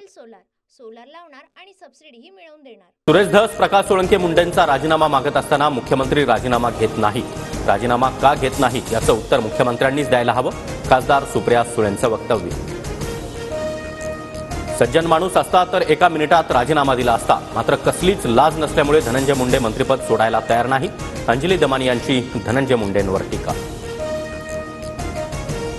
Solar solar लावणार आणि सबसिडीही मिळवून देणार। सुरेश धस प्रकाश सोळंके मुंडेंचा राजीनामा मागत असताना मुख्यमंत्री राजीनामा घेत नाहीत। राजीनामा का घेत नाहीत याचं उत्तर मुख्यमंत्र्यांनीच द्यायला हवं। खासदार सुप्रिया सुळेंचं वक्तव्य। सज्जन माणूस असता तर एका मिनिटात राजीनामा दिला असता, मात्र कसलीच लाज नसल्यामुळे धनंजय मुंडे मंत्रिपद सोडायला तयार नाही। अंजली दमानी यांची धनंजय मुंडेंवर टीका।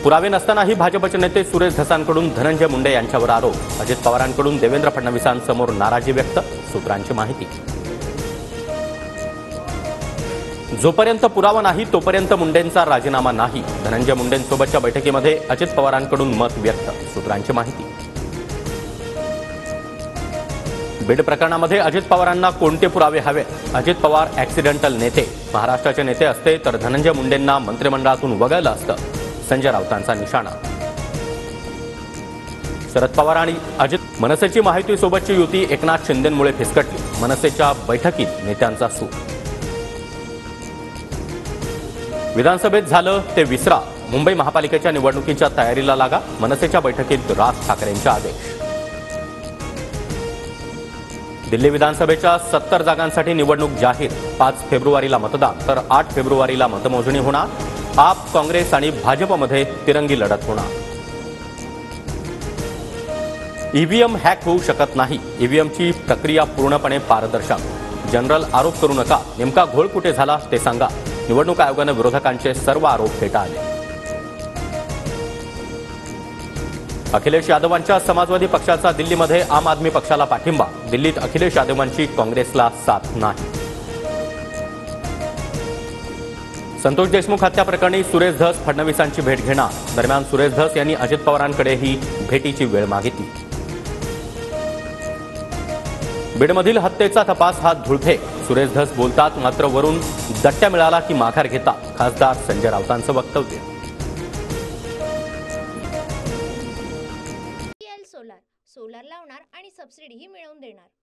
पुरावे नसतानाही भाजपचे नेते सुरेश धसांकडून धनंजय मुंडे यांच्यावर आरोप। अजित पवारांकडून देवेंद्र फडणवीसांसमोर नाराजी व्यक्त। सूत्रांची माहिती। जोपर्यंत पुरावा नाही तोपर्यंत मुंडेंचा राजीनामा नाही। धनंजय मुंडेंसोबतच्या बैठकीमध्ये अजित पवारांकडून मत व्यक्त। सूत्रांची माहिती। बीड प्रकरणामध्ये अजित पवारांना कोणते पुरावे हवे? अजित पवार ॲक्सिडेंटल नेते, महाराष्ट्राचे नेते असते तर धनंजय मुंडेंना मंत्रिमंडळातून वगळलं असतं। संजय राऊतांचा निशाणा। शरद पवार आणि अजित मनसेची महायुतीसोबतची युती एकनाथ शिंदेंमुळे फिसकटली। मनसेच्या बैठकीत नेत्यांचा सूर। विधानसभेत झालं ते विसरा। मुंबई महापालिकेच्या निवडणुकीच्या तयारीला लागा। मनसेच्या बैठकीत राज ठाकरेंचे आदेश। दिल्ली विधानसभेच्या 70 जागांसाठी निवडणूक जाहीर। 5 फेब्रुवारीला मतदान तर 8 फेब्रुवारीला मतमोजणी होणार। आप, काँग्रेस आणि भाजपमध्ये तिरंगी लढत होणार। ईव्हीएम हॅक होऊ शकत नाही। ईव्हीएमची प्रक्रिया पूर्णपणे पारदर्शक। जनरल आरोप करू नका, नेमका घोळ कुठे झाला ते सांगा। निवडणूक आयोगाने विरोधकांचे सर्व आरोप फेटाळले। अखिलेश यादवांच्या समाजवादी पक्षाचा दिल्लीमध्ये आम आदमी पक्षाला पाठिंबा। दिल्लीत अखिलेश यादवांची काँग्रेसला साथ नाही। संतोष देशमुख हत्या प्रकरणी सुरेश धस फडणवीसांची भेट घेणार। दरम्यान सुरेश धस यांनी अजित पवारांकडेही भेटीची वेळ मागितली। बीडमधील हत्येचा तपास हा धुळफेक। सुरेश धस बोलतात मात्र वरून दट्ट्या मिळाला की माघार घेतात। खासदार संजय राऊतांचं वक्तव्य। सोलार सोलार लावणार आणि सबसिडीही मिळवून देणार।